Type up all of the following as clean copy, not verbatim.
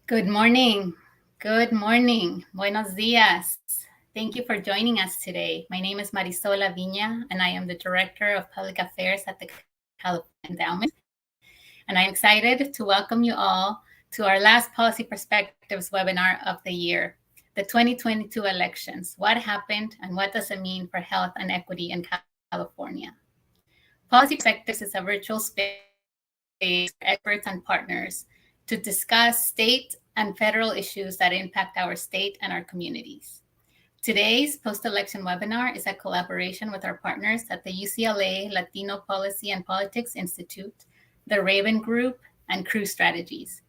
Good morning. Good morning. Buenos dias. Thank you for joining us today. My name is Marisola Viña, and I am the Director of Public Affairs at the California Endowment. And I'm excited to welcome you all to our last Policy Perspectives webinar of the year, the 2022 elections. What happened and what does it mean for health and equity in California? Policy Perspectives is a virtual space for experts and partners to discuss state and federal issues that impact our state and our communities. Today's post-election webinar is a collaboration with our partners at the UCLA Latino Policy and Politics Institute, the Raven Group, and Crew Strategies.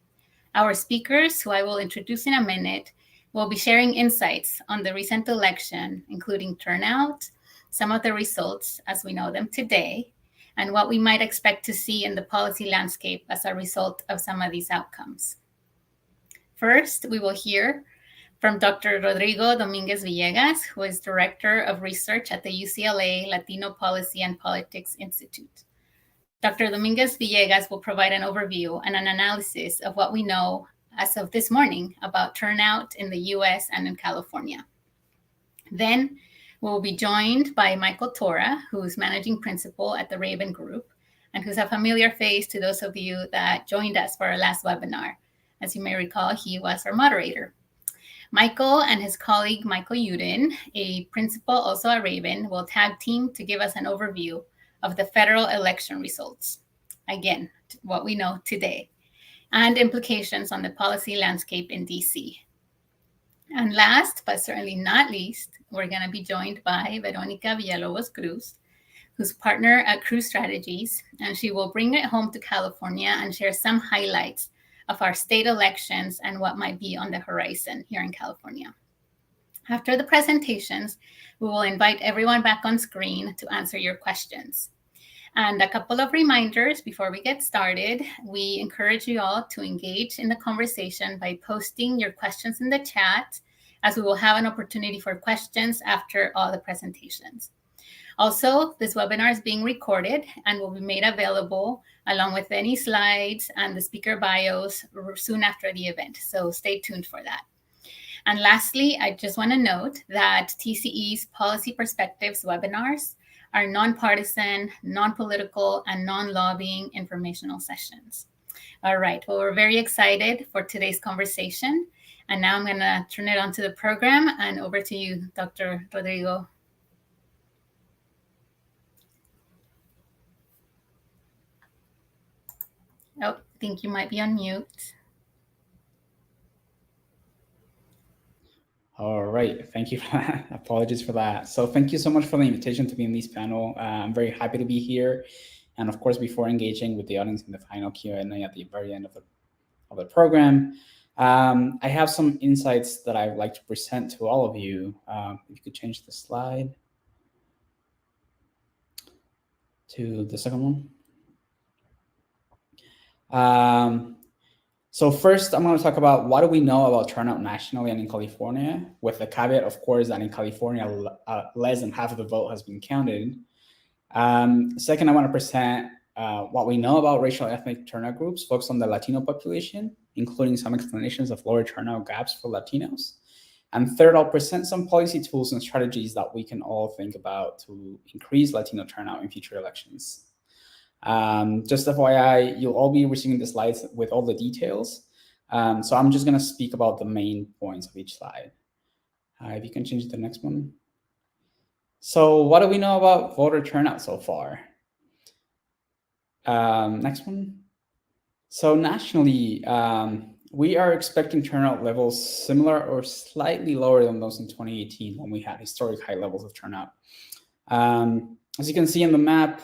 Our speakers, who I will introduce in a minute, will be sharing insights on the recent election, including turnout, some of the results as we know them today, and what we might expect to see in the policy landscape as a result of some of these outcomes. First, we will hear from Dr. Rodrigo Dominguez Villegas, who is Director of Research at the UCLA Latino Policy and Politics Institute. Dr. Dominguez Villegas will provide an overview and an analysis of what we know as of this morning about turnout in the US and in California. Then we will be joined by Michael Tora, who's Managing Principal at the Raven Group, and who's a familiar face to those of you that joined us for our last webinar. As you may recall, he was our moderator. Michael and his colleague, Michael Uden, a principal also at Raven, will tag team to give us an overview of the federal election results. Again, what we know today, and implications on the policy landscape in DC. And last, but certainly not least, we're going to be joined by Veronica Villalobos Cruz, who's partner at Crew Strategies, and she will bring it home to California and share some highlights of our state elections and what might be on the horizon here in California. After the presentations, we will invite everyone back on screen to answer your questions. And a couple of reminders before we get started. We encourage you all to engage in the conversation by posting your questions in the chat, as we will have an opportunity for questions after all the presentations. Also, this webinar is being recorded and will be made available along with any slides and the speaker bios soon after the event. So stay tuned for that. And lastly, I just want to note that TCE's Policy Perspectives webinars are nonpartisan, non-political, and non-lobbying informational sessions. All right, well, we're very excited for today's conversation. And now I'm going to turn it on to the program and over to you, Dr. Rodrigo. Oh, I think you might be on mute. All right, thank you for that. Apologies for that. So thank you so much for the invitation to be in this panel. I'm very happy to be here. And of course, before engaging with the audience in the final Q&A at the very end of the program, I have some insights that I would like to present to all of you. If you could change the slide to the second one. So first, I'm going to talk about what do we know about turnout nationally and in California, with the caveat, of course, that in California, less than half of the vote has been counted. Second, I want to present what we know about racial ethnic turnout groups focused on the Latino population, including some explanations of lower turnout gaps for Latinos. And third, I'll present some policy tools and strategies that we can all think about to increase Latino turnout in future elections. Just FYI, you'll all be receiving the slides with all the details. So I'm just going to speak about the main points of each slide. If you can change to the next one. So what do we know about voter turnout so far? Next one. So nationally, we are expecting turnout levels similar or slightly lower than those in 2018 when we had historic high levels of turnout. As you can see on the map,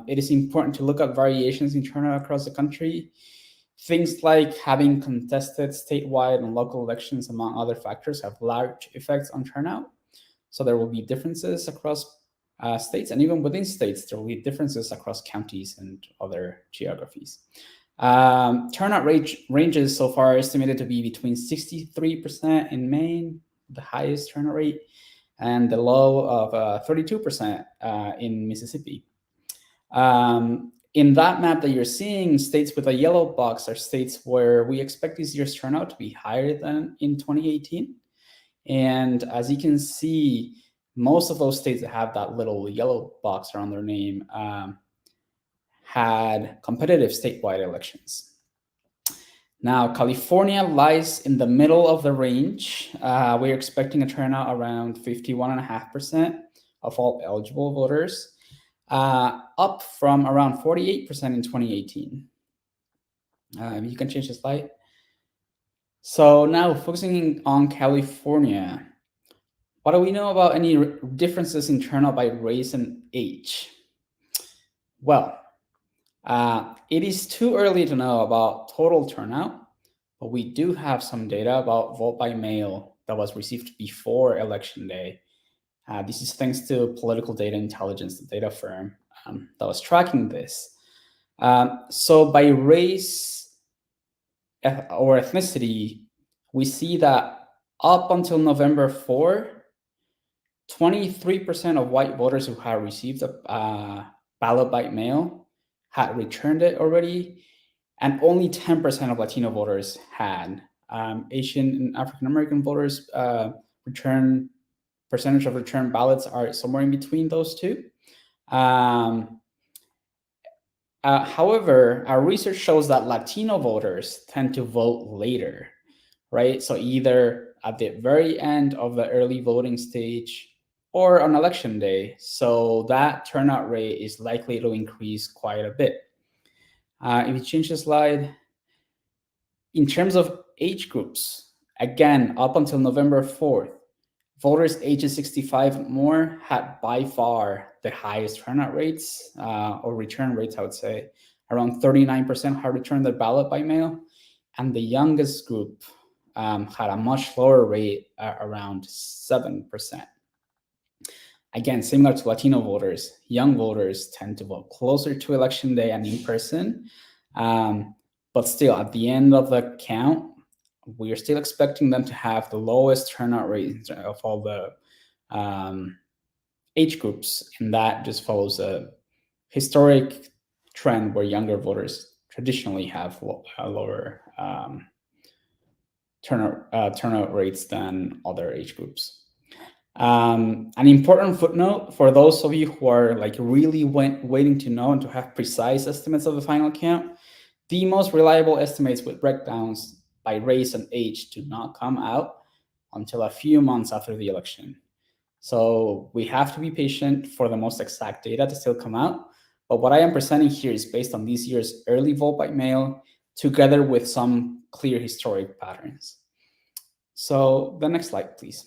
it is important to look at variations in turnout across the country. Things like having contested statewide and local elections, among other factors, have large effects on turnout. So there will be differences across states, and even within states, there will be differences across counties and other geographies. Turnout ranges so far are estimated to be between 63% in Maine, the highest turnout rate, and the low of 32% in Mississippi. in that map that you're seeing, states with a yellow box are states where we expect this year's turnout to be higher than in 2018. And as you can see, most of those states that have that little yellow box around their name had competitive statewide elections. Now, California lies in the middle of the range. We're expecting a turnout around 51.5% of all eligible voters, up from around 48% in 2018. You can change the slide. So now focusing on California, what do we know about any differences in turnout by race and age? Well, it is too early to know about total turnout, but we do have some data about vote by mail that was received before Election Day. This is thanks to Political Data Intelligence, the data firm that was tracking this. So by race or ethnicity, we see that up until November 4, 23% of white voters who had received a ballot by mail had returned it already, and only 10% of Latino voters had. Asian and African American voters percentage of return ballots are somewhere in between those two. However, our research shows that Latino voters tend to vote later, right? So either at the very end of the early voting stage or on election day. So that turnout rate is likely to increase quite a bit. If you change the slide, in terms of age groups, again, up until November 4th, voters ages 65 and more had by far the highest turnout rates, or return rates, I would say. Around 39% had returned their ballot by mail, and the youngest group had a much lower rate, around 7%. Again, similar to Latino voters, young voters tend to vote closer to election day and in person. But still, at the end of the count, we are still expecting them to have the lowest turnout rate of all the age groups. And that just follows a historic trend where younger voters traditionally have lower turnout rates than other age groups. An important footnote for those of you who are like really waiting to know and to have precise estimates of the final count, the most reliable estimates with breakdowns by race and age do not come out until a few months after the election. So we have to be patient for the most exact data to still come out. But what I am presenting here is based on this year's early vote by mail, together with some clear historic patterns. So the next slide, please.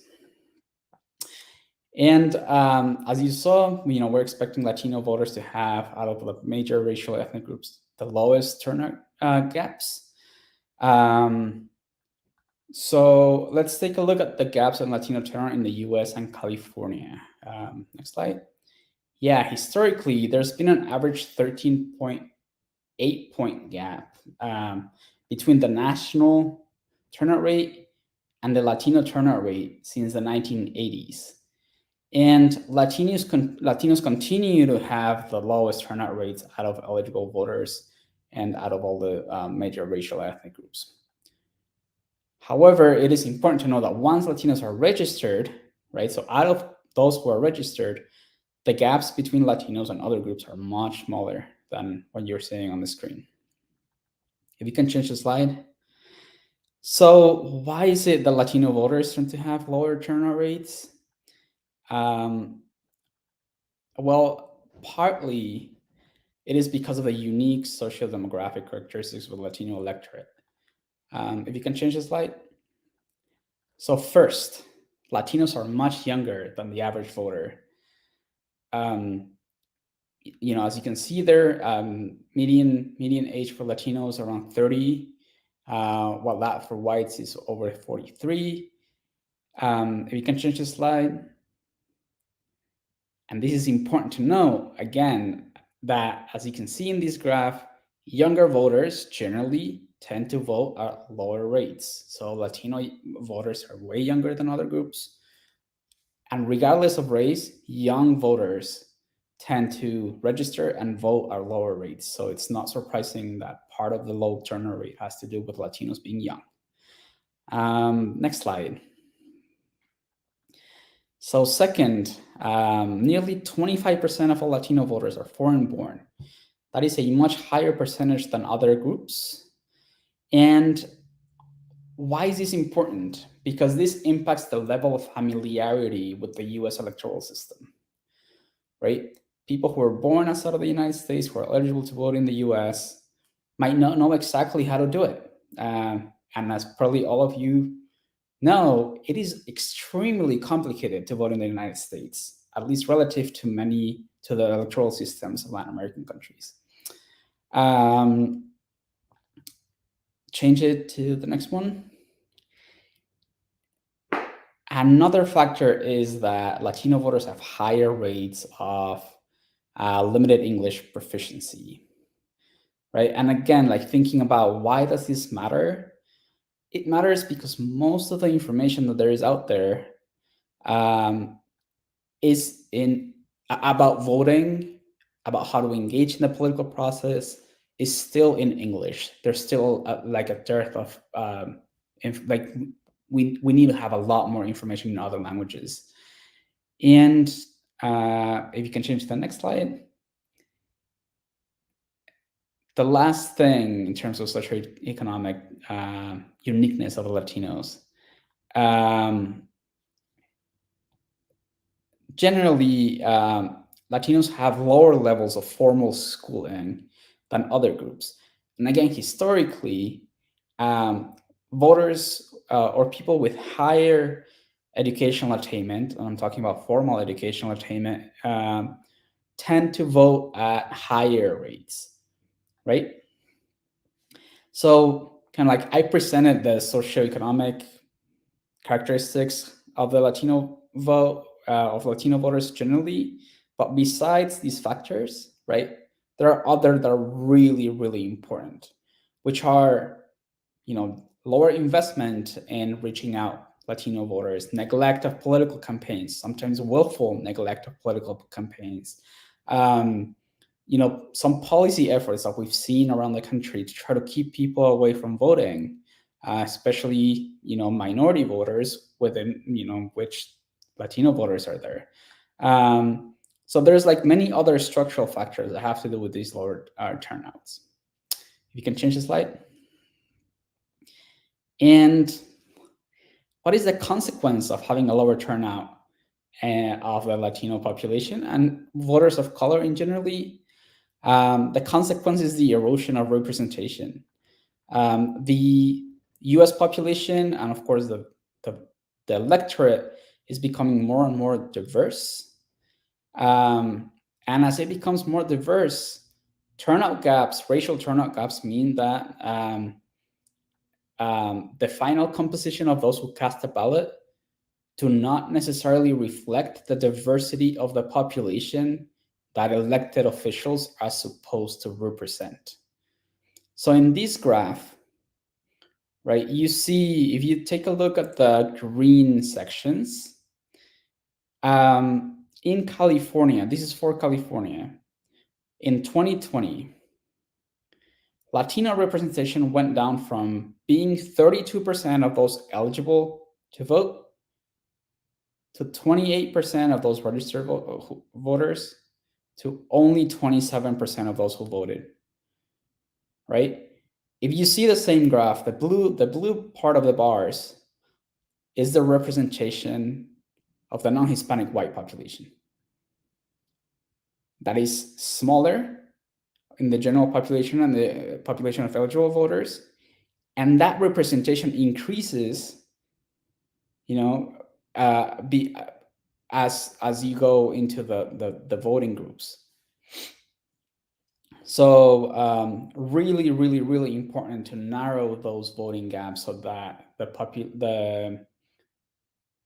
And as you saw, we're expecting Latino voters to have, out of the major racial ethnic groups, the lowest turnout gaps. So let's take a look at the gaps in Latino turnout in the US and California. Next slide. Yeah, historically, there's been an average 13.8 point gap between the national turnout rate and the Latino turnout rate since the 1980s. And Latinos continue to have the lowest turnout rates out of eligible voters and out of all the major racial ethnic groups. However, it is important to know that once Latinos are registered, right, so out of those who are registered, the gaps between Latinos and other groups are much smaller than what you're seeing on the screen. If you can change the slide. So why is it that Latino voters tend to have lower turnout rates? Well, partly it is because of the unique social demographic characteristics of the Latino electorate. If you can change the slide. So first, Latinos are much younger than the average voter. As you can see there, median age for Latinos around 30, while that for whites is over 43. If you can change the slide. And this is important to know, again, that as you can see in this graph, younger voters generally tend to vote at lower rates. So Latino voters are way younger than other groups. And regardless of race, young voters tend to register and vote at lower rates. So it's not surprising that part of the low turnout rate has to do with Latinos being young. Next slide. So second, nearly 25% of all Latino voters are foreign born. That is a much higher percentage than other groups. And why is this important? Because this impacts the level of familiarity with the US electoral system, right? People who are born outside of the United States, who are eligible to vote in the US, might not know exactly how to do it. And as probably all of you know, it is extremely complicated to vote in the United States, at least relative to the electoral systems of Latin American countries. Change it to the next one. Another factor is that Latino voters have higher rates of limited English proficiency, right? And again, like thinking about why does this matter? It matters because most of the information that there is out there is about voting, about how to engage in the political process, is still in English. There's still like a dearth of we need to have a lot more information in other languages. And if you can change to the next slide. The last thing in terms of socioeconomic uniqueness of the Latinos, generally, Latinos have lower levels of formal schooling than other groups. And again, historically, voters or people with higher educational attainment, and I'm talking about formal educational attainment, tend to vote at higher rates, right? So kind of like I presented the socioeconomic characteristics of the Latino vote, of Latino voters generally, but besides these factors, right, there are others that are really, really important, which are, lower investment in reaching out Latino voters, neglect of political campaigns, sometimes willful neglect of political campaigns, some policy efforts that we've seen around the country to try to keep people away from voting, especially, minority voters within, which Latino voters are there. So there's like many other structural factors that have to do with these lower turnouts. If you can change the slide. And what is the consequence of having a lower turnout of the Latino population and voters of color in generally? The consequence is the erosion of representation. The US population and of course the electorate is becoming more and more diverse. And as it becomes more diverse, racial turnout gaps mean that the final composition of those who cast a ballot do not necessarily reflect the diversity of the population that elected officials are supposed to represent. So in this graph, right, you see, if you take a look at the green sections, in California, this is for California, in 2020, Latino representation went down from being 32% of those eligible to vote to 28% of those registered voters to only 27% of those who voted, right? If you see the same graph, the blue part of the bars is the representation of the non-Hispanic white population. That is smaller in the general population and the population of eligible voters. And that representation increases, as you go into the voting groups. So really, really, really important to narrow those voting gaps so that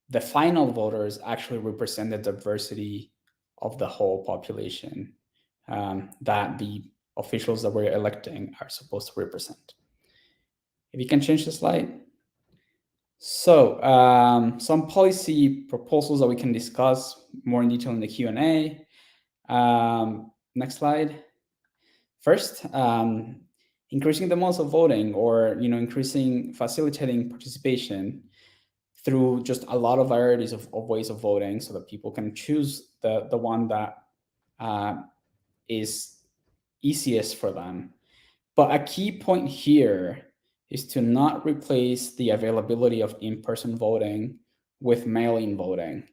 the final voters actually represent the diversity of the whole population that the officials that we're electing are supposed to represent. If you can change the slide. So some policy proposals that we can discuss more in detail in the Q&A. Next slide. First, increasing the modes of voting, or facilitating participation through just a lot of varieties of ways of voting, so that people can choose the one that is easiest for them. But a key point here is to not replace the availability of in-person voting with mail-in voting.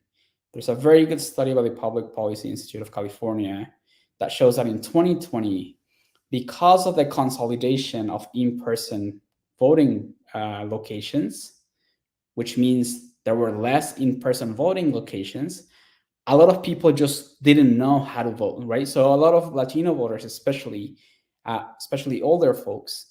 There's a very good study by the Public Policy Institute of California that shows that in 2020, because of the consolidation of in-person voting locations, which means there were less in-person voting locations, a lot of people just didn't know how to vote, right? So a lot of Latino voters, especially older folks,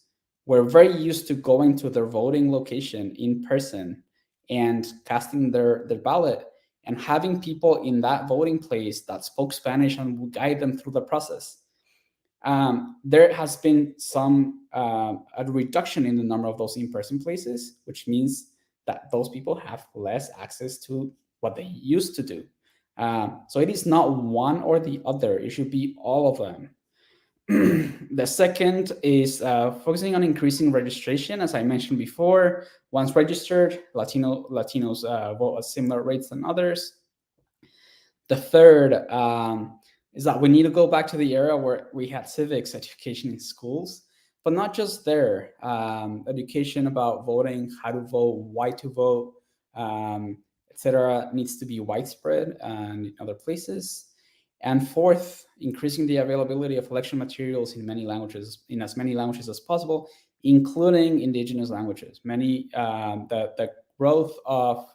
were very used to going to their voting location in person and casting their ballot, and having people in that voting place that spoke Spanish and would guide them through the process. There has been a reduction in the number of those in-person places, which means that those people have less access to what they used to do. So it is not one or the other. It should be all of them. The second is focusing on increasing registration. As I mentioned before, once registered, Latinos vote at similar rates than others. The third is that we need to go back to the era where we had civics education in schools, but not just there. Education about voting, how to vote, why to vote, etc., needs to be widespread and in other places. And fourth, increasing the availability of election materials in as many languages as possible, including indigenous languages. The growth of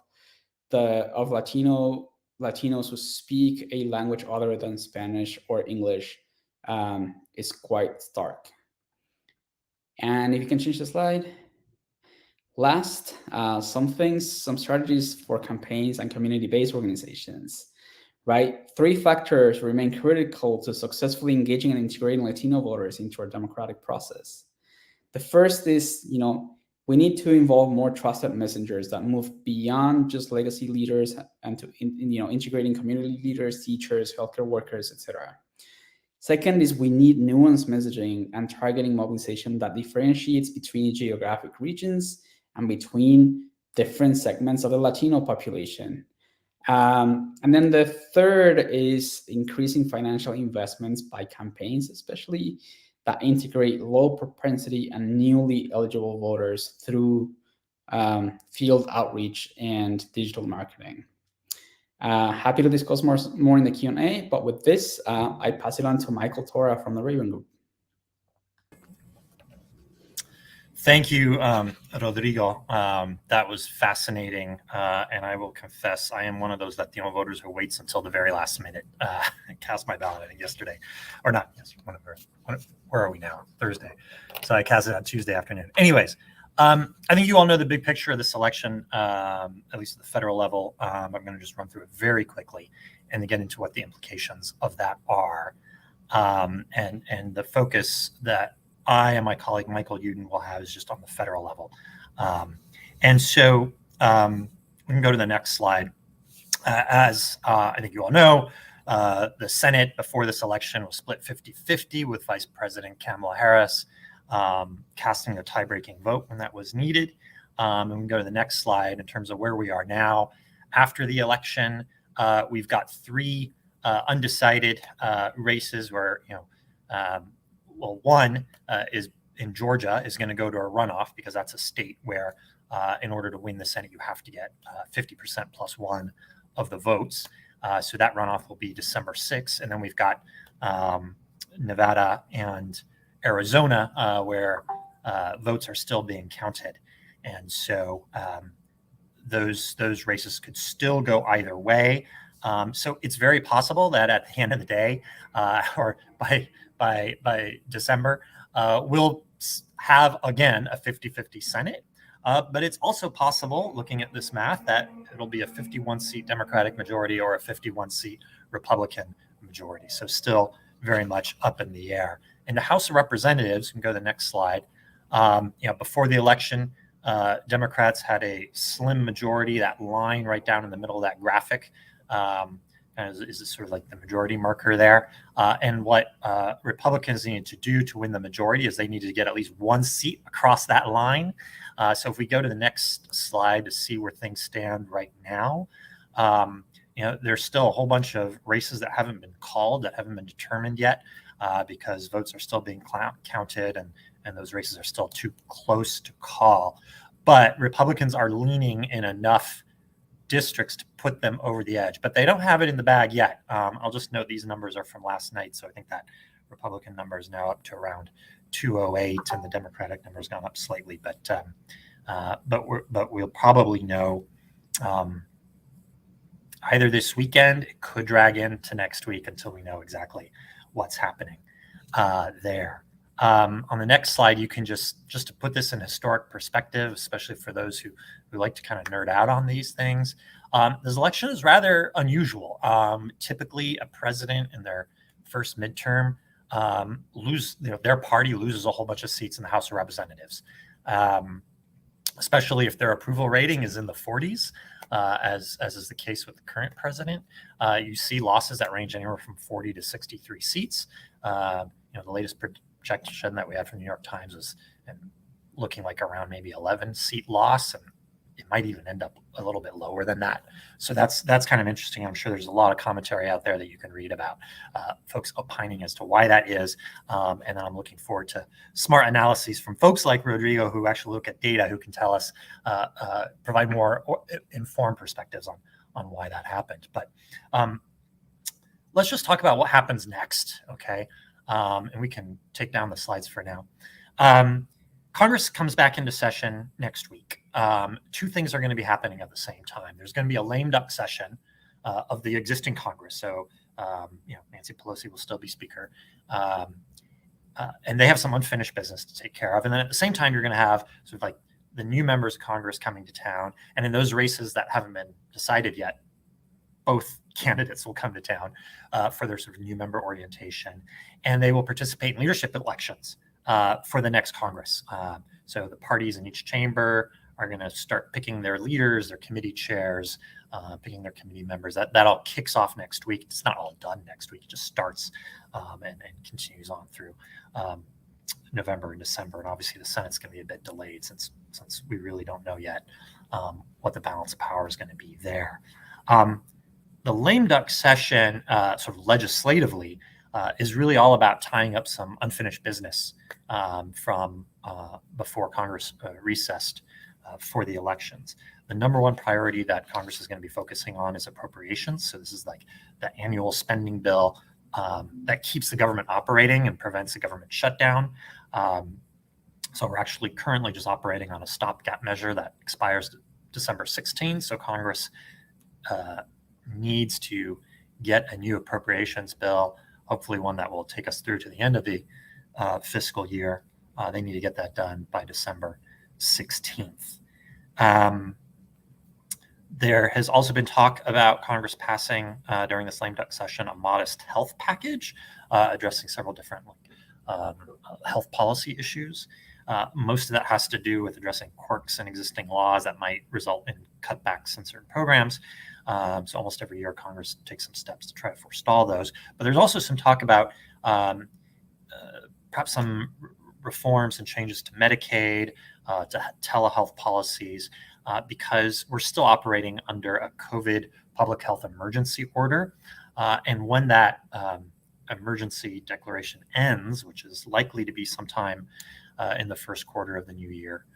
Latinos who speak a language other than Spanish or English is quite stark. And if you can change the slide. Last, some strategies for campaigns and community-based organizations. Right? 3 factors remain critical to successfully engaging and integrating Latino voters into our democratic process. The first is, we need to involve more trusted messengers that move beyond just legacy leaders and to, integrating community leaders, teachers, healthcare workers, etc. Second is we need nuanced messaging and targeting mobilization that differentiates between geographic regions and between different segments of the Latino population. And then the third is increasing financial investments by campaigns, especially that integrate low propensity and newly eligible voters through field outreach and digital marketing. Happy to discuss more in the Q&A, but with this, I pass it on to Michael Tora from the Raven Group. Thank you, Rodrigo. That was fascinating, and I will confess I am one of those Latino voters who waits until the very last minute and cast my ballot. I think yesterday, or not yesterday, where are we now? Thursday. So I cast it on Tuesday afternoon. Anyways, I think you all know the big picture of this election, at least at the federal level. I'm going to just run through it very quickly and then get into what the implications of that are, and the focus that I and my colleague Michael Uden will have is just on the federal level. And so we can go to the next slide. As I think you all know, the Senate before this election was split 50-50 with Vice President Kamala Harris casting a tie-breaking vote when that was needed. And we can go to the next slide in terms of where we are now. After the election, we've got 3 undecided races where, one is in Georgia is going to go to a runoff because that's a state where in order to win the Senate, you have to get 50% plus 1 of the votes. So that runoff will be December 6th. And then we've got Nevada and Arizona where votes are still being counted. And so those races could still go either way. So it's very possible that at the end of the day or by December, we'll have, again, a 50-50 Senate. But it's also possible, looking at this math, that it'll be a 51-seat Democratic majority or a 51-seat Republican majority. So still very much up in the air. In the House of Representatives, we can go to the next slide. Before the election, Democrats had a slim majority, that line right down in the middle of that graphic. is sort of like the majority marker there. And what Republicans needed to do to win the majority is they needed to get at least one seat across that line. So if we go to the next slide to see where things stand right now, there's still a whole bunch of races that haven't been called, that haven't been determined yet, because votes are still being counted, and those races are still too close to call. But Republicans are leaning in enough districts to put them over the edge, but they don't have it in the bag yet. I'll just note these numbers are from last night, so I think that Republican number is now up to around 208, and the Democratic number has gone up slightly. But we'll probably know either this weekend. It could drag into next week until we know exactly what's happening there. On the next slide, you can just to put this in historic perspective, especially for those who like to kind of nerd out on these things. This election is rather unusual. Typically, a president in their first midterm their party loses a whole bunch of seats in the House of Representatives, especially if their approval rating is in the 40s, as is the case with the current president. You see losses that range anywhere from 40 to 63 seats. The latest projection that we had from the New York Times was looking like around maybe 11 seat loss, and it might even end up a little bit lower than that. So that's kind of interesting. I'm sure there's a lot of commentary out there that you can read about folks opining as to why that is. And then I'm looking forward to smart analyses from folks like Rodrigo, who actually look at data, who can tell us, provide more informed perspectives on why that happened. But let's just talk about what happens next, okay? And we can take down the slides for now. Congress comes back into session next week. Two things are going to be happening at the same time. There's going to be a lame duck session of the existing Congress. So, Nancy Pelosi will still be Speaker. And they have some unfinished business to take care of. And then at the same time, you're going to have sort of like the new members of Congress coming to town. And in those races that haven't been decided yet, both candidates will come to town for their sort of new member orientation. And they will participate in leadership elections for the next Congress. So the parties in each chamber are going to start picking their leaders, their committee chairs, picking their committee members. That all kicks off next week. It's not all done next week. It just starts and continues on through November and December. And obviously the Senate's going to be a bit delayed since we really don't know yet what the balance of power is going to be there. The lame duck session, sort of legislatively, is really all about tying up some unfinished business from before Congress recessed for the elections. The number one priority that Congress is going to be focusing on is appropriations. So this is like the annual spending bill that keeps the government operating and prevents a government shutdown. So we're actually currently just operating on a stopgap measure that expires December 16. So Congress needs to get a new appropriations bill, hopefully one that will take us through to the end of the fiscal year. They need to get that done by December 16th. There has also been talk about Congress passing during this lame duck session a modest health package addressing several different health policy issues. Most of that has to do with addressing quirks in existing laws that might result in cutbacks in certain programs. So almost every year, Congress takes some steps to try to forestall those. But there's also some talk about perhaps some reforms and changes to Medicaid, to telehealth policies, because we're still operating under a COVID public health emergency order. And when that emergency declaration ends, which is likely to be sometime in the first quarter of the new year,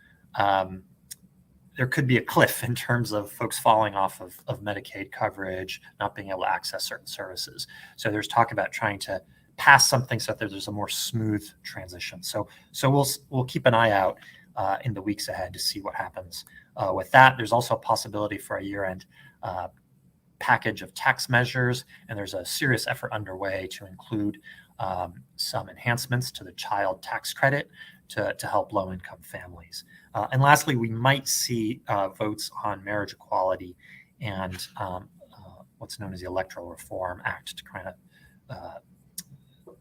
there could be a cliff in terms of folks falling off of Medicaid coverage, not being able to access certain services. So there's talk about trying to pass something so that there's a more smooth transition. So we'll keep an eye out in the weeks ahead to see what happens with that. There's also a possibility for a year-end package of tax measures, and there's a serious effort underway to include some enhancements to the child tax credit to help low-income families. And lastly, we might see votes on marriage equality and what's known as the Electoral Reform Act to kind of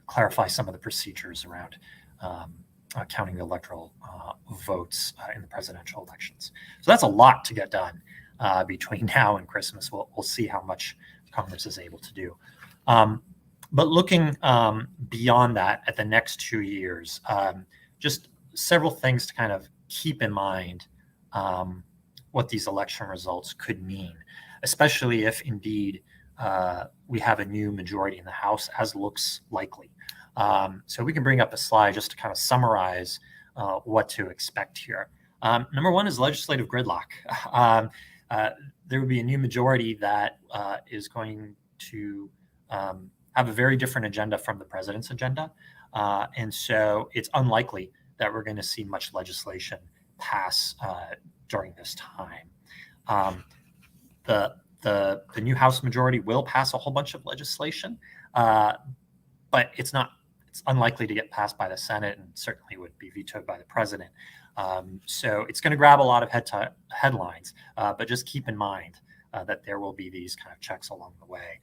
clarify some of the procedures around counting the electoral votes in the presidential elections. So that's a lot to get done between now and Christmas. We'll see how much Congress is able to do. But looking beyond that at the next 2 years, just several things to kind of keep in mind what these election results could mean, especially if indeed we have a new majority in the House, as looks likely. So we can bring up a slide just to kind of summarize what to expect here. Number one is legislative gridlock. There would be a new majority that is going to have a very different agenda from the president's agenda. And so it's unlikely that we're going to see much legislation pass during this time. The new House majority will pass a whole bunch of legislation, but it's unlikely to get passed by the Senate, and certainly would be vetoed by the president. So it's going to grab a lot of headlines, but just keep in mind that there will be these kind of checks along the way.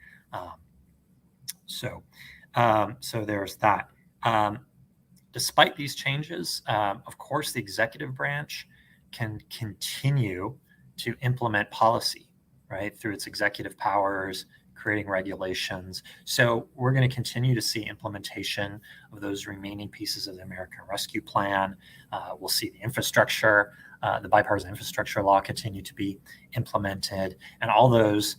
So there's that. Despite these changes, of course, the executive branch can continue to implement policy, right, through its executive powers, creating regulations. So we're going to continue to see implementation of those remaining pieces of the American Rescue Plan. We'll see the infrastructure, the bipartisan infrastructure law continue to be implemented, and all those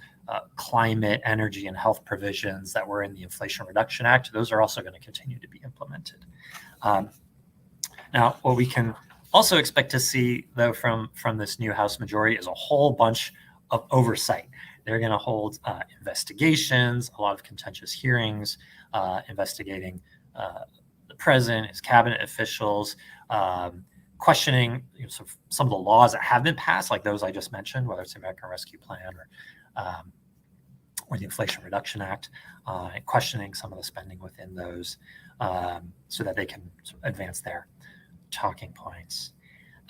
climate, energy, and health provisions that were in the Inflation Reduction Act, those are also going to continue to be implemented. Now, what we can also expect to see, though, from this new House majority is a whole bunch of oversight. They're going to hold investigations, a lot of contentious hearings, investigating the president, his cabinet officials, questioning some of the laws that have been passed, like those I just mentioned, whether it's the American Rescue Plan or the Inflation Reduction Act, and questioning some of the spending within those so that they can advance their talking points.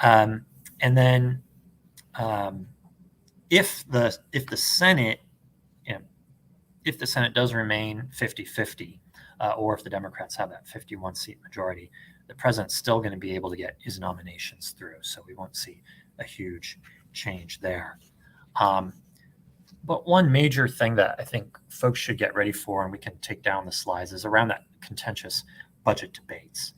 And then if the Senate, if the Senate does remain 50-50, or if the Democrats have that 51-seat majority, the president's still going to be able to get his nominations through. So we won't see a huge change there. But one major thing that I think folks should get ready for, and we can take down the slides, is around that contentious budget debates.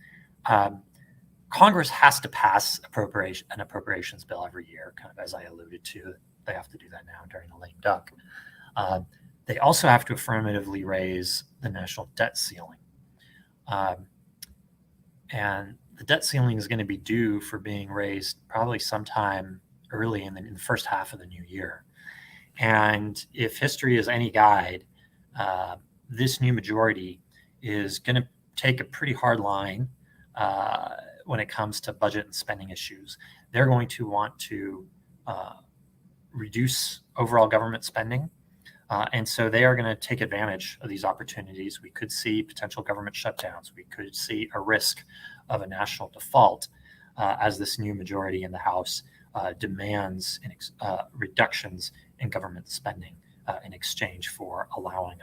Congress has to pass an appropriations bill every year, kind of as I alluded to. They have to do that now during the lame duck. They also have to affirmatively raise the national debt ceiling. And the debt ceiling is going to be due for being raised probably sometime early in the first half of the new year. And if history is any guide, this new majority is going to take a pretty hard line when it comes to budget and spending issues. They're going to want to reduce overall government spending. And so they are going to take advantage of these opportunities. We could see potential government shutdowns. We could see a risk of a national default as this new majority in the House demands reductions in government spending in exchange for allowing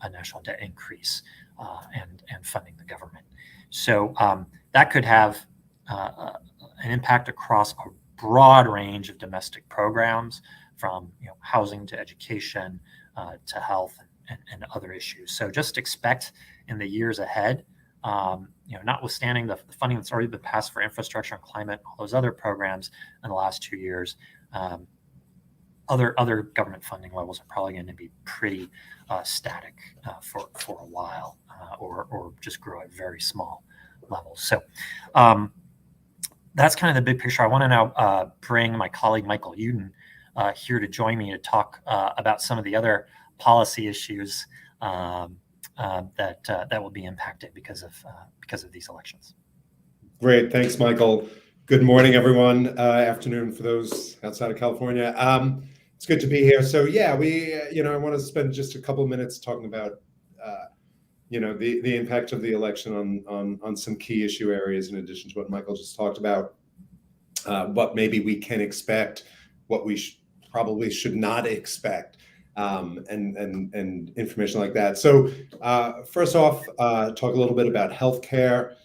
a national debt increase and funding the government. So that could have an impact across a broad range of domestic programs, from housing to education to health and other issues. So just expect in the years ahead, notwithstanding the funding that's already been passed for infrastructure and climate, all those other programs in the last 2 years, other government funding levels are probably going to be pretty static for a while, or just grow at very small levels. So that's kind of the big picture. I want to now bring my colleague Michael Uden here to join me to talk about some of the other policy issues that will be impacted because of these elections. Great, thanks, Michael. Good morning, everyone. Afternoon for those outside of California. It's good to be here. So yeah, I want to spend just a couple of minutes talking about the impact of the election on some key issue areas, in addition to what Michael just talked about. What maybe we can expect, what we probably should not expect, and information like that. So first off, talk a little bit about healthcare.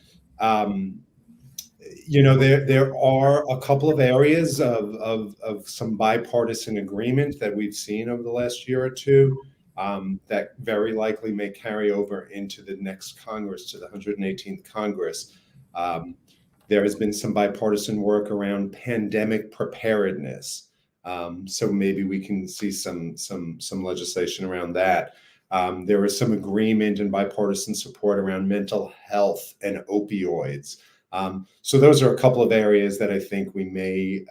There are a couple of areas of some bipartisan agreement that we've seen over the last year or two. that very likely may carry over into the next Congress, to the 118th Congress. There has been some bipartisan work around pandemic preparedness. So maybe we can see some legislation around that. There is some agreement and bipartisan support around mental health and opioids. So those are a couple of areas that I think we may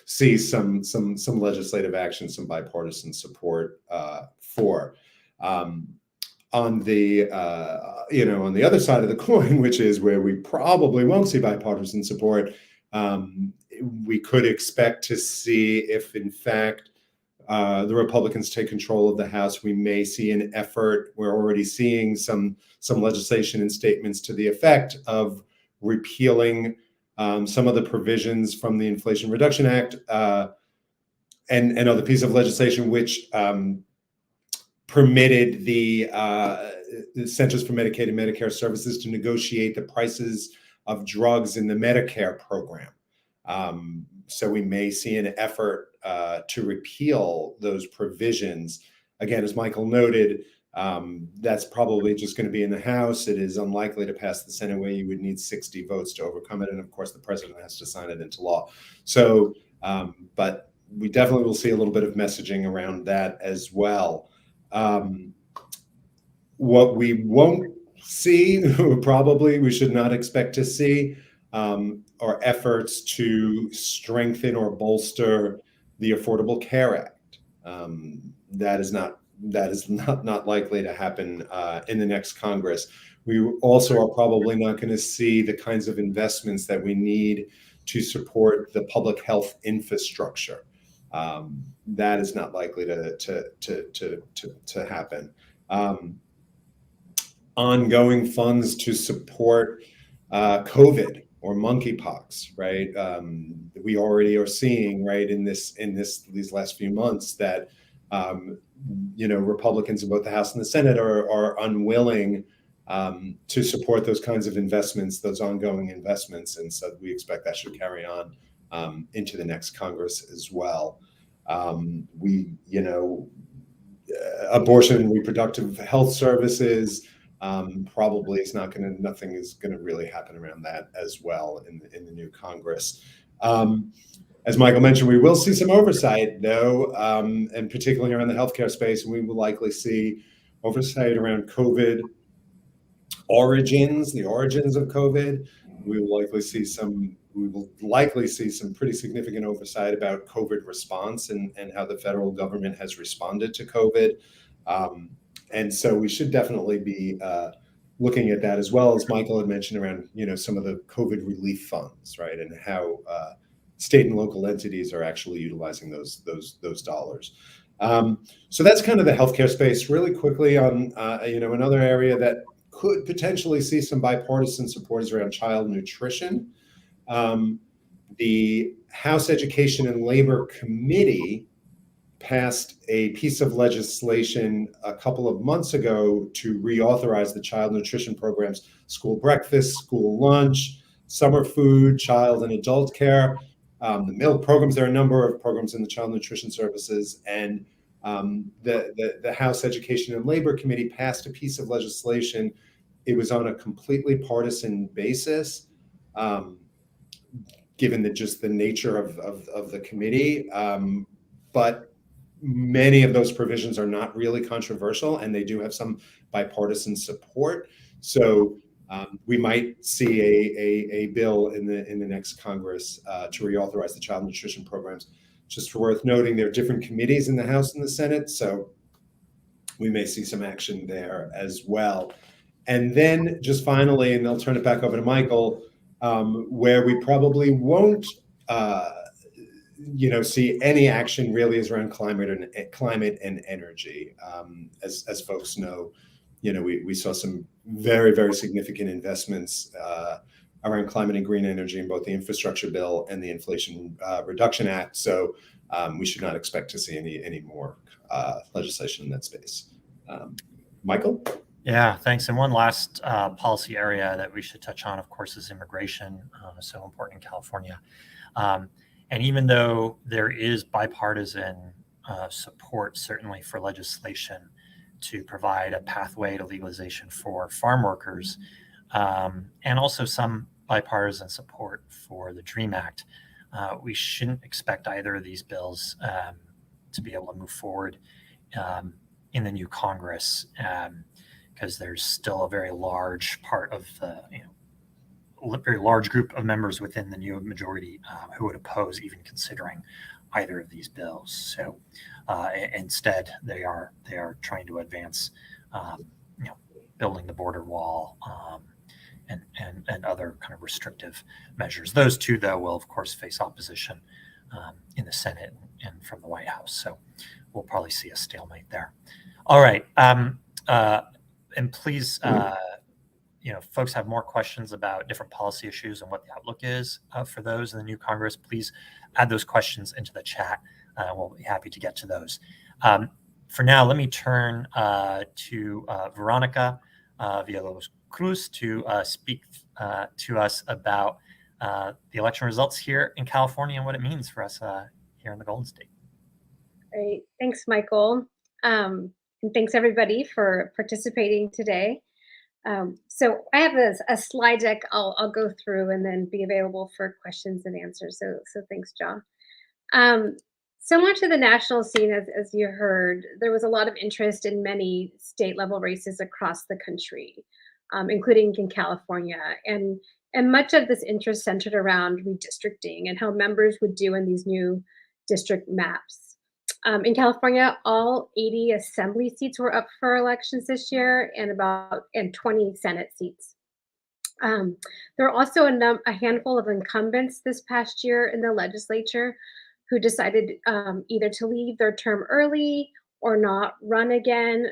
see some legislative action, some bipartisan support for. On the on the other side of the coin, which is where we probably won't see bipartisan support, we could expect to see, if in fact the Republicans take control of the House, we may see an effort. We're already seeing some legislation and statements to the effect of repealing some of the provisions from the Inflation Reduction Act and other piece of legislation which permitted the Centers for Medicaid and Medicare Services to negotiate the prices of drugs in the Medicare program. So we may see an effort to repeal those provisions. Again, as Michael noted, that's probably just going to be in the House. It is unlikely to pass the Senate, where you would need 60 votes to overcome it. And of course, the president has to sign it into law. So, but we definitely will see a little bit of messaging around that as well. What we won't see, probably we should not expect to see, are efforts to strengthen or bolster the Affordable Care Act. That is not likely to happen in the next Congress. We also are probably not going to see the kinds of investments that we need to support the public health infrastructure. That is not likely to happen. Ongoing funds to support COVID or monkeypox, right? We already are seeing, right, in these last few months that Republicans in both the House and the Senate are unwilling to support those kinds of investments, those ongoing investments, and so we expect that should carry on into the next Congress as well. Abortion and reproductive health services, probably nothing is going to really happen around that as well in the new Congress. As Michael mentioned, we will see some oversight, though, and particularly around the healthcare space. And we will likely see oversight around COVID origins, the origins of COVID. We will likely see some pretty significant oversight about COVID response and how the federal government has responded to COVID. And so we should definitely be looking at that, as well as Michael had mentioned around, some of the COVID relief funds, right, and how state and local entities are actually utilizing those dollars. So that's kind of the healthcare space. Really quickly on, another area that could potentially see some bipartisan support is around child nutrition. The House Education and Labor Committee passed a piece of legislation a couple of months ago to reauthorize the child nutrition programs: school breakfast, school lunch, summer food, child and adult care, the milk programs. There are a number of programs in the child nutrition services, and the House Education and Labor Committee passed a piece of legislation. It was on a completely partisan basis, given the nature of the committee, but many of those provisions are not really controversial, and they do have some bipartisan support. So we might see a bill in the next Congress to reauthorize the child nutrition programs. Just worth noting, there are different committees in the House and the Senate, so we may see some action there as well. And then just finally, and I'll turn it back over to Michael, where we probably won't see any action really is around climate and energy. As folks know, we saw some very, very significant investments around climate and green energy in both the infrastructure bill and the Inflation Reduction Act. So we should not expect to see any more legislation in that space. Michael? Yeah, thanks. And one last policy area that we should touch on, of course, is immigration. So important in California. And even though there is bipartisan support, certainly, for legislation to provide a pathway to legalization for farm workers, and also some bipartisan support for the DREAM Act. We shouldn't expect either of these bills to be able to move forward in the new Congress, because there's still a very large part of the, very large group of members within the new majority who would oppose even considering either of these bills. So instead, they are trying to advance, building the border wall and other kind of restrictive measures. Those two, though, will of course face opposition in the Senate and from the White House. So we'll probably see a stalemate there. All right, and please, folks have more questions about different policy issues and what the outlook is for those in the new Congress. Please add those questions into the chat. We'll be happy to get to those. For now, let me turn to Veronica Villalobos-Cruz to speak to us about the election results here in California and what it means for us here in the Golden State. Great. Thanks, Michael. And thanks, everybody, for participating today. So I have a slide deck I'll go through and then be available for questions and answers. So thanks, John. Similar to the national scene, as you heard, there was a lot of interest in many state-level races across the country, including in California. And much of this interest centered around redistricting and how members would do in these new district maps. In California, all 80 assembly seats were up for elections this year, and 20 Senate seats. There were also a handful of incumbents this past year in the legislature who decided either to leave their term early or not run again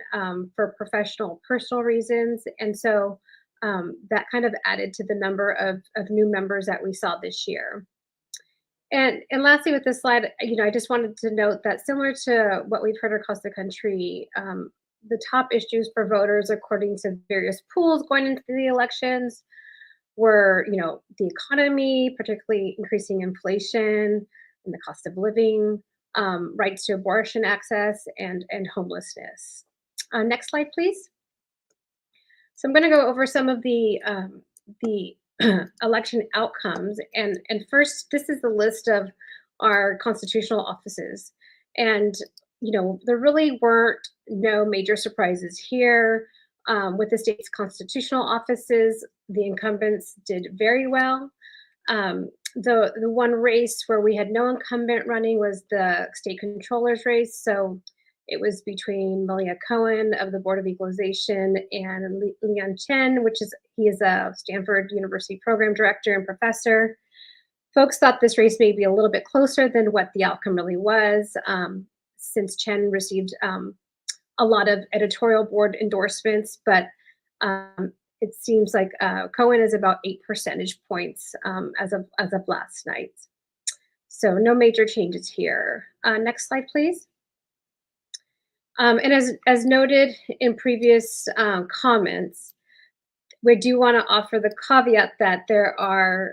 for professional, personal reasons. And so that kind of added to the number of new members that we saw this year. And lastly, with this slide, I just wanted to note that similar to what we've heard across the country, the top issues for voters, according to various polls going into the elections, were, the economy, particularly increasing inflation and the cost of living, rights to abortion access, and homelessness. Next slide, please. So I'm going to go over some of the election outcomes. And first, this is the list of our constitutional offices. And, there really weren't no major surprises here. With the state's constitutional offices, the incumbents did very well. The one race where we had no incumbent running was the state controller's race. So it was between Malia Cohen of the Board of Equalization and Leon Chen, he is a Stanford University program director and professor. Folks thought this race may be a little bit closer than what the outcome really was, since Chen received a lot of editorial board endorsements, but it seems like Cohen is about 8 percentage points as of last night. So no major changes here. Next slide, please. And as noted in previous comments, we do want to offer the caveat that there are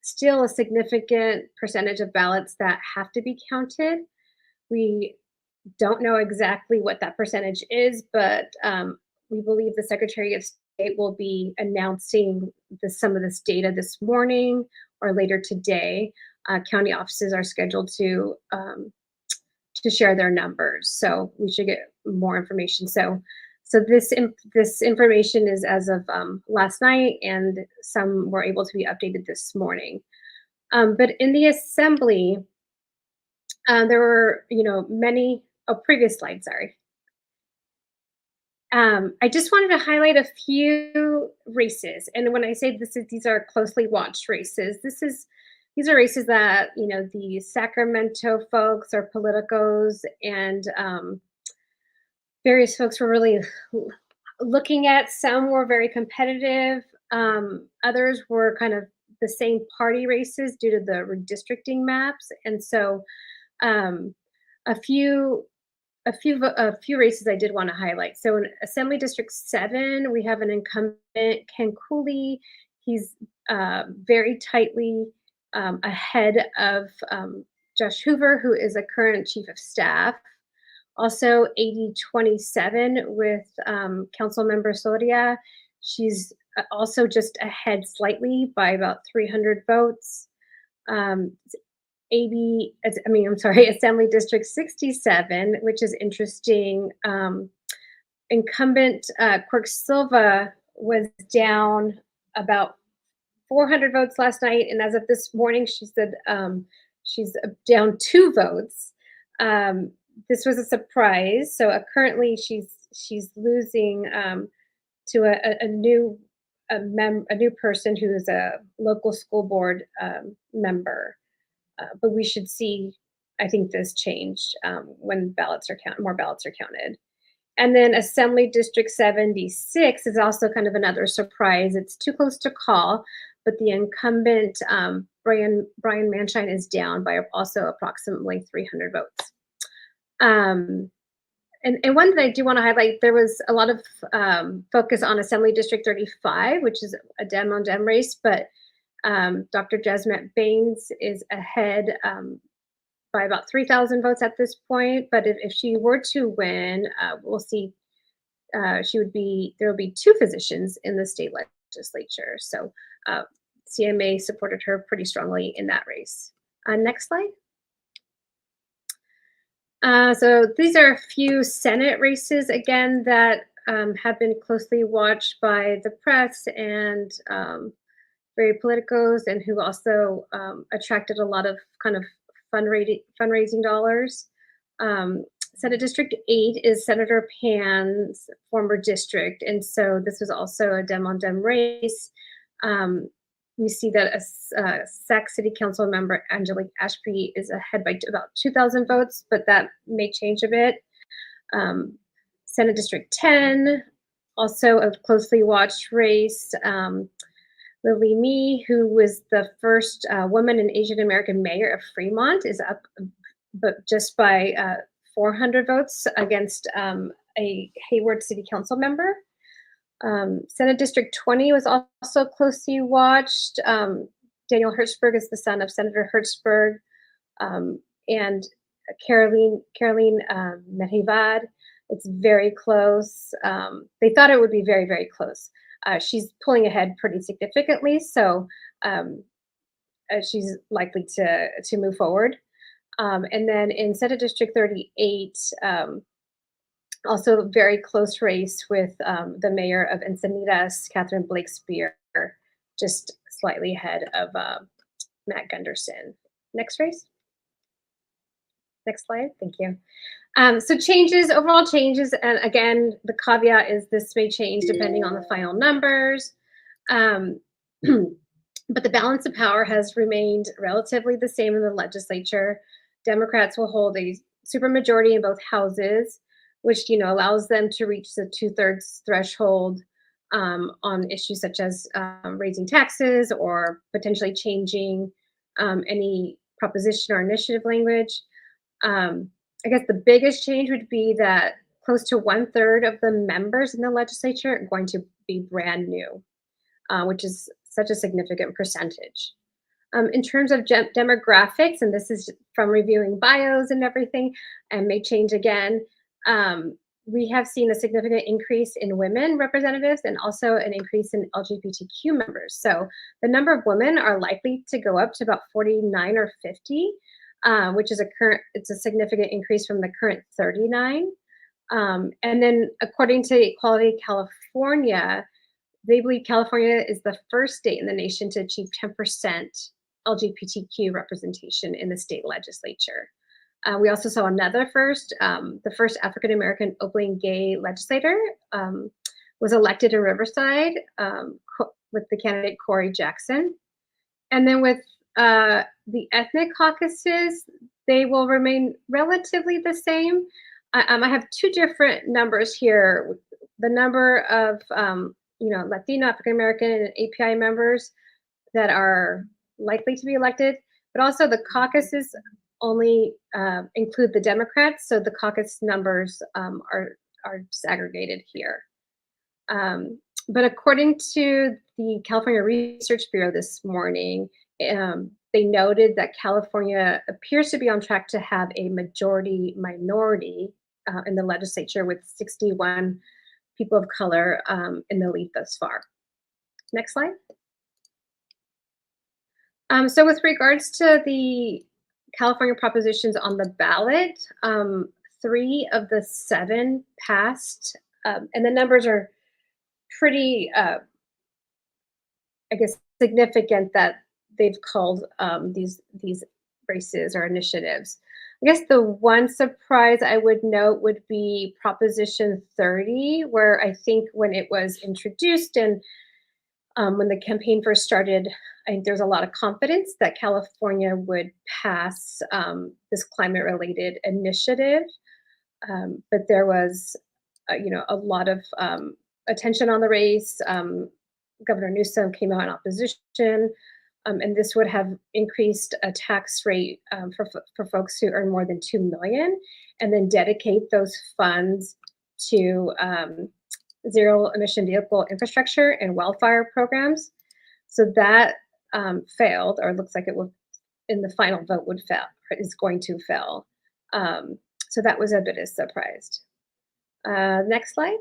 still a significant percentage of ballots that have to be counted. We don't know exactly what that percentage is, but we believe the Secretary of State will be announcing some of this data this morning or later today. County offices are scheduled to share their numbers, so we should get more information. So this information is as of last night, and some were able to be updated this morning. But in the assembly, there were many. Oh, previous slide, sorry. I just wanted to highlight a few races, and when I say these are closely watched races, these are races that the Sacramento folks or politicos and various folks were really looking at. Some were very competitive. Others were kind of the same party races due to the redistricting maps, and so a few races I did want to highlight. So in Assembly District 7, we have an incumbent, Ken Cooley. He's very tightly ahead of Josh Hoover, who is a current chief of staff. Also 8027 with Councilmember Soria. She's also just ahead slightly by about 300 votes. Assembly District 67, which is interesting. Incumbent Quirk Silva was down about 400 votes last night, and as of this morning, she said she's down 2 votes. This was a surprise. So currently, she's losing to a new person who is a local school board member. But we should see, I think, this change when more ballots are counted. And then Assembly District 76 is also kind of another surprise. It's too close to call, but the incumbent Brian Manshine is down by also approximately 300 votes. And one that I do want to highlight, there was a lot of focus on Assembly District 35, which is a Dem on Dem race, but Dr. Jesmet Baines is ahead by about 3,000 votes at this point. But if she were to win, we'll see there will be 2 physicians in the state legislature. So CMA supported her pretty strongly in that race. Next slide. So these are a few Senate races, again, that have been closely watched by the press and very politicos, and who also attracted a lot of kind of fundraising dollars. Senate District 8 is Senator Pan's former district, and so this was also a Dem on Dem race. We see that a Sac City Council member, Angelique Ashby, is ahead by about 2,000 votes, but that may change a bit. Senate District 10, also a closely watched race. Lily Mee, who was the first woman and Asian American mayor of Fremont, is up, but just by 400 votes against a Hayward City Council member. Senate District 20 was also closely watched. Daniel Hertzberg is the son of Senator Hertzberg, and Caroline Mehivad. It's very close. They thought it would be very, very close. She's pulling ahead pretty significantly, so she's likely to move forward. And then in Senate District 38, also a very close race with the mayor of Encinitas, Catherine Blakespear, just slightly ahead of Matt Gunderson. Next race. Next slide, thank you. So overall changes, and again, the caveat is this may change depending on the final numbers. But the balance of power has remained relatively the same in the legislature. Democrats will hold a supermajority in both houses, which allows them to reach the 2/3 threshold on issues such as raising taxes or potentially changing any proposition or initiative language. I guess the biggest change would be that close to 1/3 of the members in the legislature are going to be brand new, which is such a significant percentage. In terms of demographics, and this is from reviewing bios and everything, and may change again, we have seen a significant increase in women representatives and also an increase in LGBTQ members. So the number of women are likely to go up to about 49 or 50, which is it's a significant increase from the current 39. And then according to Equality California, they believe California is the first state in the nation to achieve 10% LGBTQ representation in the state legislature. We also saw another first. The first African-American openly gay legislator was elected in Riverside with the candidate Corey Jackson. And then with the ethnic caucuses, they will remain relatively the same. I have 2 different numbers here. The number of Latino, African-American, and API members that are likely to be elected, but also the caucuses only include the Democrats, so the caucus numbers are disaggregated here. But according to the California Research Bureau this morning, they noted that California appears to be on track to have a majority minority in the legislature, with 61 people of color in the lead thus far. Next slide. So with regards to the California propositions on the ballot, 3 of the 7 passed, and the numbers are pretty, I guess, significant that they've called these races or initiatives. I guess the one surprise I would note would be Proposition 30, where I think when it was introduced and when the campaign first started, I think there's a lot of confidence that California would pass this climate-related initiative. But there was, a lot of attention on the race. Governor Newsom came out in opposition, and this would have increased a tax rate for folks who earn more than $2 million, and then dedicate those funds to zero emission vehicle infrastructure and wildfire programs. So that failed, or looks like it will, in the final vote, would fail, is going to fail. So that was a bit of a surprise. Next slide.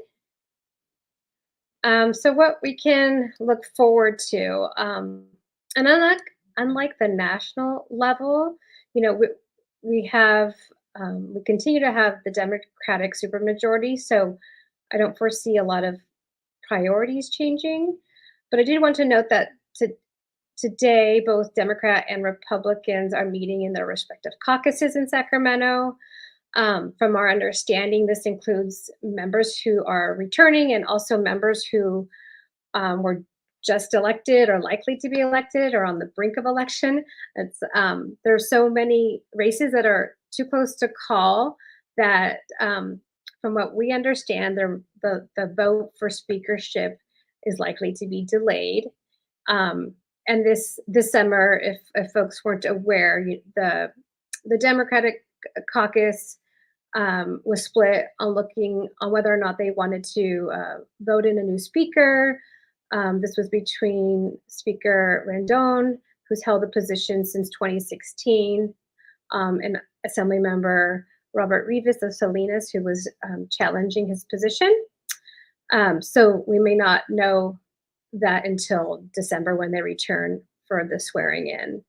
So what we can look forward to, and unlike the national level, we continue to have the Democratic supermajority, so I don't foresee a lot of priorities changing. But I did want to note that today, both Democrat and Republicans are meeting in their respective caucuses in Sacramento. From our understanding, this includes members who are returning and also members who were just elected or likely to be elected or on the brink of election. There's so many races that are too close to call that, from what we understand, the vote for speakership is likely to be delayed. And this summer, if folks weren't aware, the Democratic caucus was split on looking on whether or not they wanted to vote in a new speaker. This was between Speaker Rendon, who's held the position since 2016, and Assemblymember Robert Rivas of Salinas, who was challenging his position. So we may not know that until December when they return for the swearing in.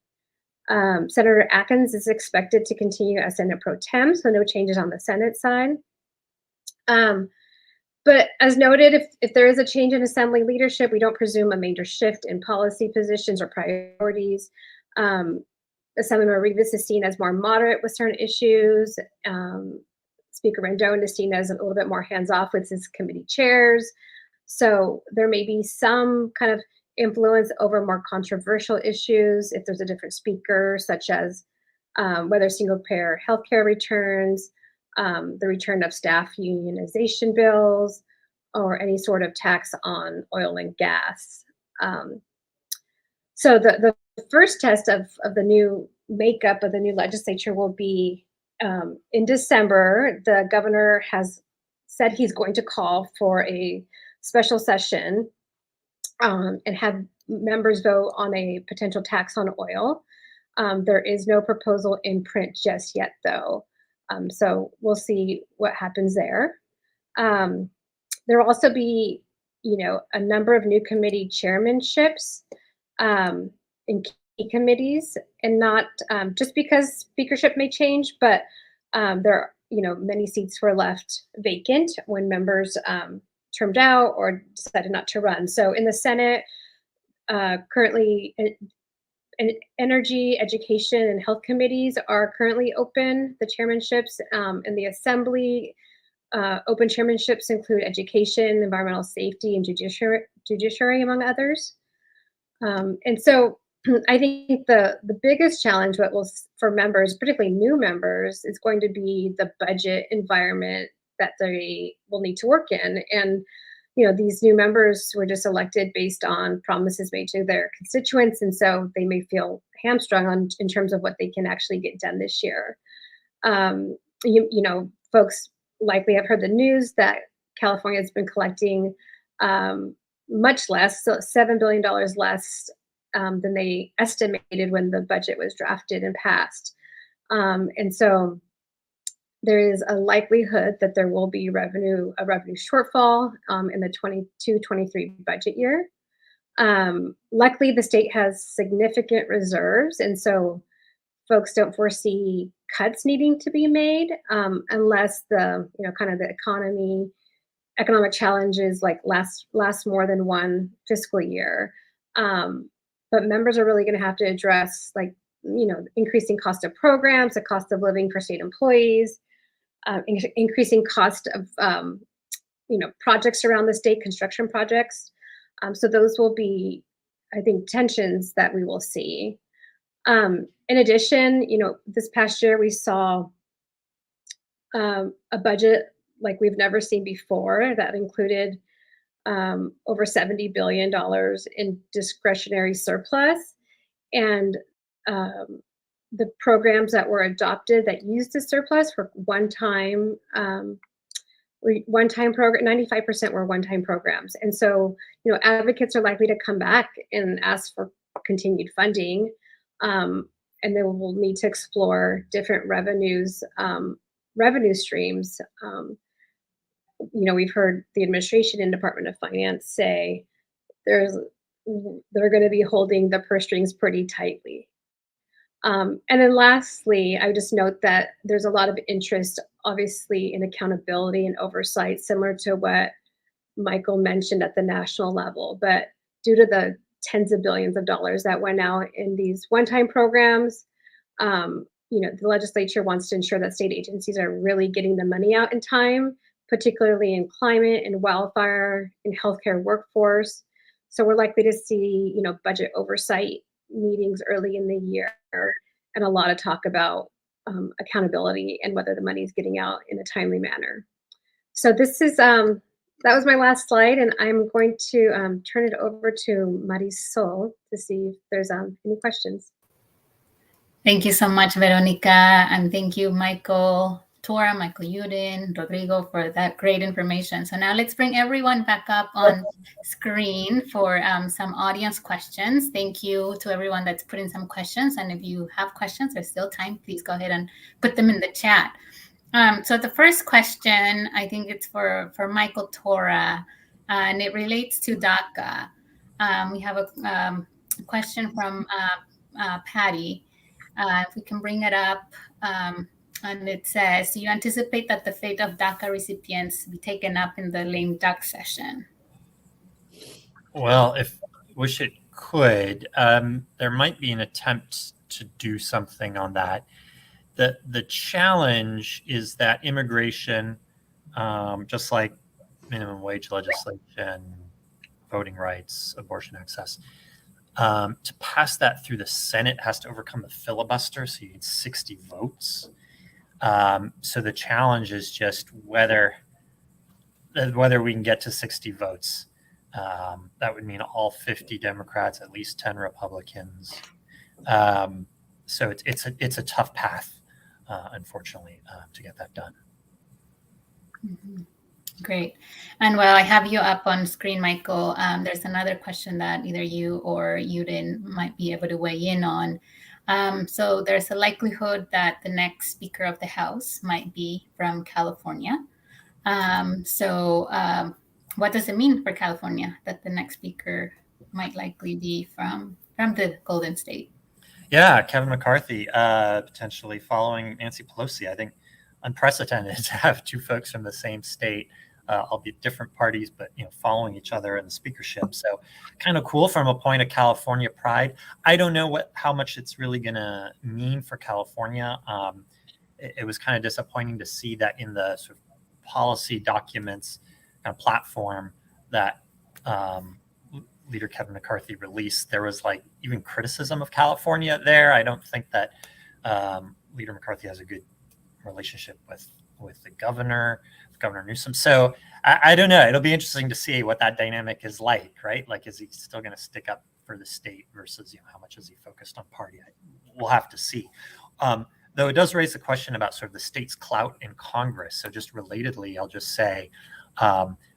Senator Atkins is expected to continue as Senate Pro Tem, so no changes on the Senate side. But as noted, if there is a change in Assembly leadership, we don't presume a major shift in policy positions or priorities. Assemblymember Rivas is seen as more moderate with certain issues. Speaker Rendon is seen as a little bit more hands-off with his committee chairs. So there may be some kind of influence over more controversial issues if there's a different speaker, such as whether single-payer healthcare returns, the return of staff unionization bills, or any sort of tax on oil and gas. So the first test of the new makeup of the new legislature will be in December. The governor has said he's going to call for a special session and have members vote on a potential tax on oil. There is no proposal in print just yet, though. So we'll see what happens there. There will also be, a number of new committee chairmanships in key committees, and not just because speakership may change, but there are, many seats were left vacant when members termed out or decided not to run. So in the Senate, currently, energy, education, and health committees are currently open, the chairmanships. In the Assembly, open chairmanships include education, environmental safety, and judiciary, among others. And so I think the biggest challenge for members, particularly new members, is going to be the budget environment that they will need to work in. And these new members were just elected based on promises made to their constituents, and so they may feel hamstrung in terms of what they can actually get done this year. Folks likely have heard the news that California has been collecting much less, so $7 billion less than they estimated when the budget was drafted and passed. And so there is a likelihood that there will be a revenue shortfall in the 22-23 budget year. Luckily, the state has significant reserves, and so folks don't foresee cuts needing to be made unless the kind of the economic challenges like last more than one fiscal year. But members are really going to have to address increasing cost of programs, the cost of living for state employees, increasing cost of projects around the state, construction projects. So those will be, I think, tensions that we will see. In addition, this past year we saw a budget like we've never seen before that included over $70 billion in discretionary surplus. And the programs that were adopted that used the surplus were one-time program. 95% were one-time programs. And so, advocates are likely to come back and ask for continued funding. And they will need to explore different revenue streams. We've heard the administration and Department of Finance say they're going to be holding the purse strings pretty tightly. And then lastly, I would just note that there's a lot of interest, obviously, in accountability and oversight, similar to what Michael mentioned at the national level. But due to the tens of billions of dollars that went out in these one-time programs, the legislature wants to ensure that state agencies are really getting the money out in time, particularly in climate and wildfire and healthcare workforce. So we're likely to see, budget oversight meetings early in the year and a lot of talk about accountability and whether the money is getting out in a timely manner. So this is that was my last slide, and I'm going to turn it over to Marisol to see if there's any questions. Thank you so much, Veronica, and thank you, Michael Tora, Michael Uden, Rodrigo, for that great information. So now let's bring everyone back up on screen for some audience questions. Thank you to everyone that's put in some questions. And if you have questions, there's still time. Please go ahead and put them in the chat. So the first question, I think it's for Michael Tora, and it relates to DACA. We have a question from Patty. If we can bring it up. And it says, do you anticipate that the fate of DACA recipients be taken up in the lame duck session? Well, wish it could. There might be an attempt to do something on that. The challenge is that immigration, just like minimum wage legislation, voting rights, abortion access, to pass that through the Senate has to overcome the filibuster, so you need 60 votes. So the challenge is just whether we can get to 60 votes. That would mean all 50 Democrats, at least 10 Republicans. So it's a tough path, unfortunately, to get that done. Mm-hmm. Great. And while I have you up on screen, Michael, there's another question that either you or Uden might be able to weigh in on. So there's a likelihood that the next Speaker of the House might be from California. What does it mean for California that the next Speaker might likely be from the Golden State? Yeah, Kevin McCarthy, potentially following Nancy Pelosi. I think unprecedented to have two folks from the same state, albeit different parties, but following each other in the speakership. So kind of cool from a point of California pride. I don't know how much it's really going to mean for California. It was kind of disappointing to see that in the sort of policy documents kind of platform that Leader Kevin McCarthy released. There was even criticism of California there. I don't think that Leader McCarthy has a good relationship with the governor, Governor Newsom. So I don't know. It'll be interesting to see what that dynamic is like, right? Is he still going to stick up for the state versus, how much is he focused on party? We'll have to see. Though it does raise the question about sort of the state's clout in Congress. So just relatedly, I'll just say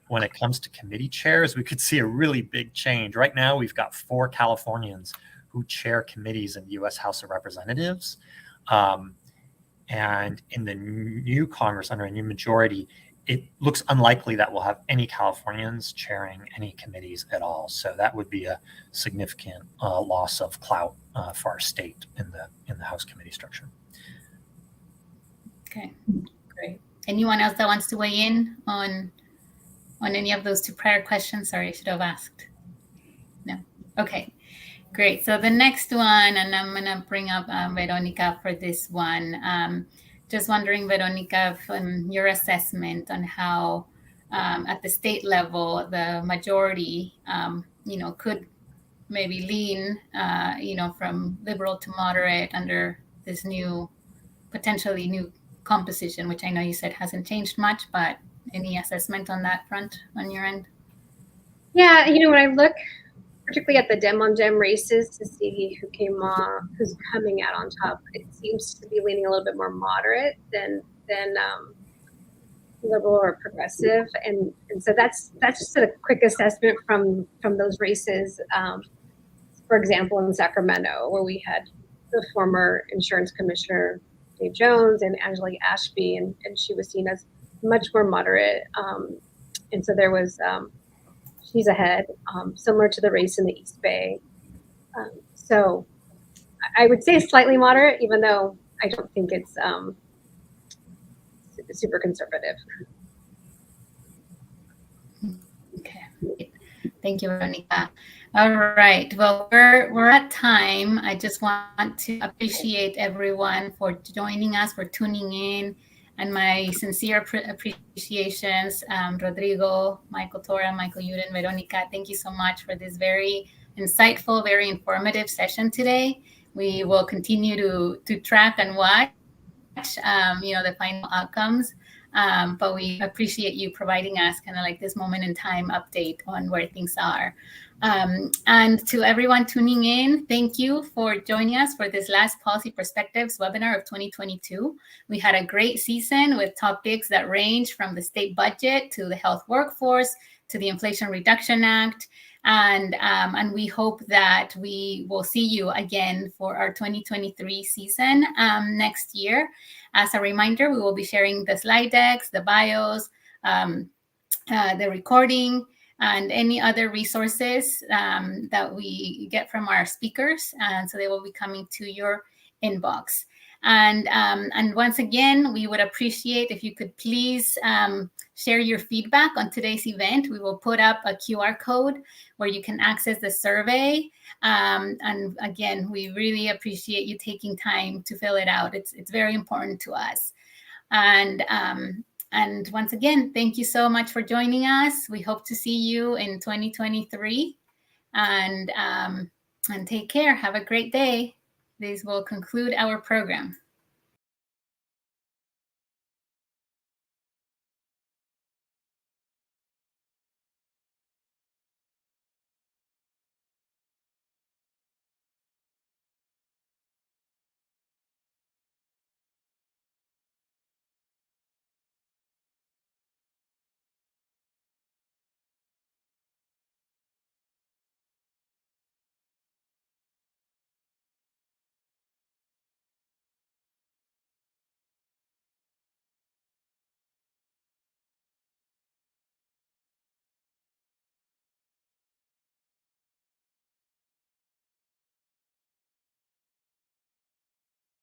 when it comes to committee chairs, we could see a really big change. Right now, we've got 4 Californians who chair committees in the U.S. House of Representatives. And in the new Congress, under a new majority, it looks unlikely that we'll have any Californians chairing any committees at all. So that would be a significant loss of clout for our state in the House committee structure. Okay, great. Anyone else that wants to weigh in on any of those 2 prior questions? Sorry, I should have asked. No. Okay, great. So the next one, and I'm going to bring up Veronica for this one. Just wondering, Veronica, from your assessment on how at the state level, the majority, could maybe lean, from liberal to moderate under this potentially new composition, which I know you said hasn't changed much, but any assessment on that front on your end? Yeah, when I look particularly at the Dem on Dem races to see who's coming out on top, it seems to be leaning a little bit more moderate than liberal or progressive, and so that's just a quick assessment from those races. For example, in Sacramento, where we had the former insurance commissioner Dave Jones and Angela Ashby, and she was seen as much more moderate, and so there was she's ahead, similar to the race in the East Bay. So I would say slightly moderate, even though I don't think it's super conservative. Okay, thank you, Veronica. All right, well, we're at time. I just want to appreciate everyone for joining us, for tuning in, and my sincere appreciations, Rodrigo, Michael Tora, Michael Yuden, Veronica. Thank you so much for this very insightful, very informative session today. We will continue to track and watch, the final outcomes. But we appreciate you providing us kind of like this moment in time update on where things are. And to everyone tuning in, thank you for joining us for this last Policy Perspectives webinar of 2022. We had a great season with topics that range from the state budget to the health workforce to the Inflation Reduction Act. And we hope that we will see you again for our 2023 season next year. As a reminder, we will be sharing the slide decks, the bios, the recording, and any other resources that we get from our speakers. And so they will be coming to your inbox. And once again, we would appreciate if you could please share your feedback on today's event. We will put up a QR code where you can access the survey. And again, we really appreciate you taking time to fill it out. It's very important to us. And once again, thank you so much for joining us. We hope to see you in 2023. And take care. Have a great day. This will conclude our program.